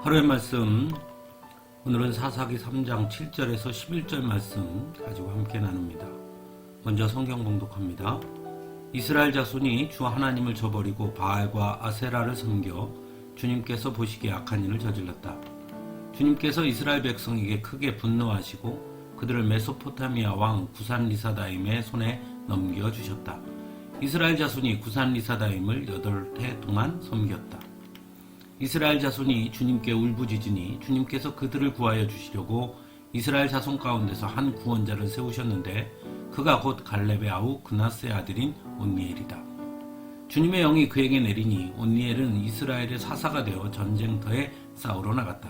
하루의 말씀, 오늘은 사사기 3장 7절에서 11절 말씀 가지고 함께 나눕니다. 먼저 성경 봉독합니다. 이스라엘 자손이 주 하나님을 저버리고 바알과 아세라를 섬겨 주님께서 보시기에 악한 일을 저질렀다. 주님께서 이스라엘 백성에게 크게 분노하시고 그들을 메소포타미아 왕 구산리사다임의 손에 넘겨주셨다. 이스라엘 자손이 구산리사다임을 8해 동안 섬겼다. 이스라엘 자손이 주님께 울부짖으니 주님께서 그들을 구하여 주시려고 이스라엘 자손 가운데서 한 구원자를 세우셨는데 그가 곧 갈렙의 아우 그나스의 아들인 온니엘이다. 주님의 영이 그에게 내리니 온니엘은 이스라엘의 사사가 되어 전쟁터에 싸우러 나갔다.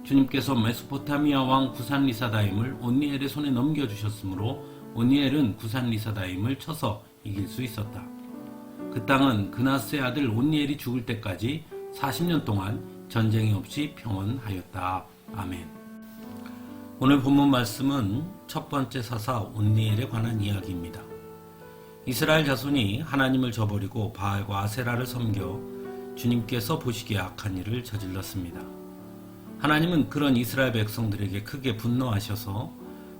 주님께서 메소포타미아 왕 구산리사다임을 온니엘의 손에 넘겨주셨으므로 온니엘은 구산리사다임을 쳐서 이길 수 있었다. 그 땅은 그나스의 아들 온니엘이 죽을 때까지 40년 동안 전쟁이 없이 평온하였다. 아멘. 오늘 본문 말씀은 첫 번째 사사 온니엘에 관한 이야기입니다. 이스라엘 자손이 하나님을 저버리고 바알과 아세라를 섬겨 주님께서 보시기에 악한 일을 저질렀습니다. 하나님은 그런 이스라엘 백성들에게 크게 분노하셔서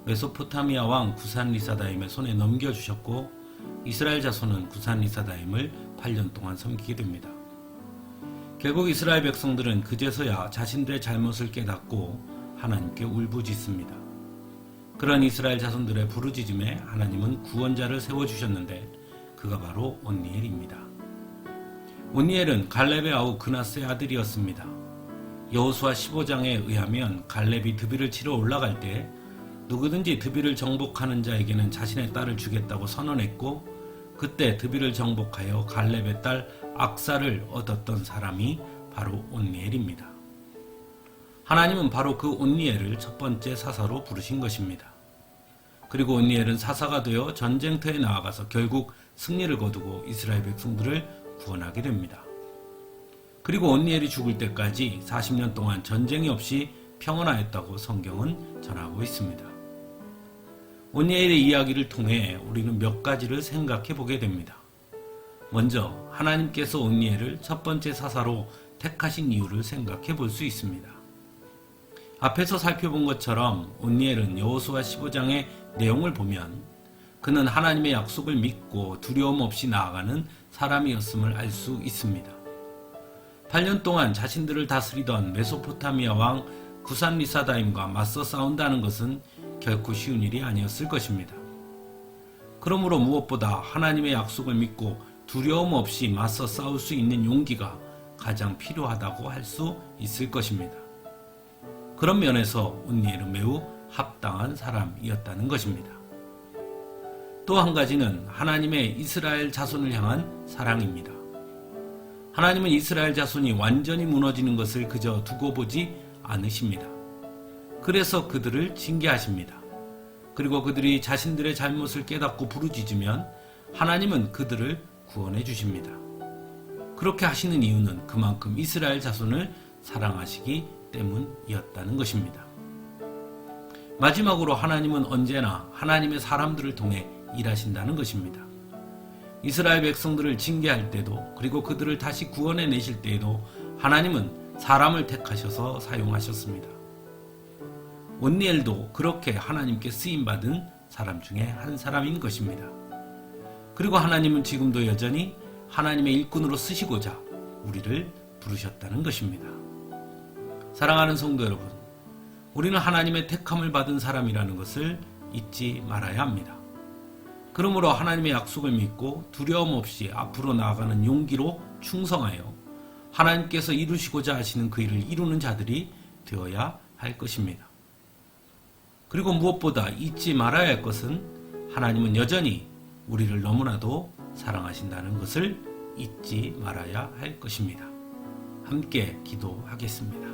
메소포타미아 왕 구산리사다임의 손에 넘겨주셨고 이스라엘 자손은 구산리사다임을 8년 동안 섬기게 됩니다. 결국 이스라엘 백성들은 그제서야 자신들의 잘못을 깨닫고 하나님께 울부짖습니다. 그런 이스라엘 자손들의 부르짖음에 하나님은 구원자를 세워주셨는데 그가 바로 온니엘입니다. 온니엘은 갈렙의 아우 그나스의 아들이었습니다. 여호수아 15장에 의하면 갈렙이 드비를 치러 올라갈 때 누구든지 드비를 정복하는 자에게는 자신의 딸을 주겠다고 선언했고 그때 드비를 정복하여 갈렙의 딸 악사를 얻었던 사람이 바로 온니엘입니다. 하나님은 바로 그 온니엘을 첫 번째 사사로 부르신 것입니다. 그리고 온니엘은 사사가 되어 전쟁터에 나아가서 결국 승리를 거두고 이스라엘 백성들을 구원하게 됩니다. 그리고 온니엘이 죽을 때까지 40년 동안 전쟁이 없이 평온하였다고 성경은 전하고 있습니다. 온니엘의 이야기를 통해 우리는 몇 가지를 생각해 보게 됩니다. 먼저 하나님께서 온니엘을 첫 번째 사사로 택하신 이유를 생각해 볼 수 있습니다. 앞에서 살펴본 것처럼 온니엘은 여호수아 15장의 내용을 보면 그는 하나님의 약속을 믿고 두려움 없이 나아가는 사람이었음을 알 수 있습니다. 8년 동안 자신들을 다스리던 메소포타미아 왕 구산리사다임과 맞서 싸운다는 것은 결코 쉬운 일이 아니었을 것입니다. 그러므로 무엇보다 하나님의 약속을 믿고 두려움 없이 맞서 싸울 수 있는 용기가 가장 필요하다고 할 수 있을 것입니다. 그런 면에서 온니엘은 매우 합당한 사람이었다는 것입니다. 또 한 가지는 하나님의 이스라엘 자손을 향한 사랑입니다. 하나님은 이스라엘 자손이 완전히 무너지는 것을 그저 두고 보지 않으십니다. 그래서 그들을 징계하십니다. 그리고 그들이 자신들의 잘못을 깨닫고 부르짖으면 하나님은 그들을 구원해 주십니다. 그렇게 하시는 이유는 그만큼 이스라엘 자손을 사랑하시기 때문이었다는 것입니다. 마지막으로 하나님은 언제나 하나님의 사람들을 통해 일하신다는 것입니다. 이스라엘 백성들을 징계할 때도 그리고 그들을 다시 구원해 내실 때에도 하나님은 사람을 택하셔서 사용하셨습니다. 온니엘도 그렇게 하나님께 쓰임받은 사람 중에 한 사람인 것입니다. 그리고 하나님은 지금도 여전히 하나님의 일꾼으로 쓰시고자 우리를 부르셨다는 것입니다. 사랑하는 성도 여러분, 우리는 하나님의 택함을 받은 사람이라는 것을 잊지 말아야 합니다. 그러므로 하나님의 약속을 믿고 두려움 없이 앞으로 나아가는 용기로 충성하여 하나님께서 이루시고자 하시는 그 일을 이루는 자들이 되어야 할 것입니다. 그리고 무엇보다 잊지 말아야 할 것은 하나님은 여전히 우리를 너무나도 사랑하신다는 것을 잊지 말아야 할 것입니다. 함께 기도하겠습니다.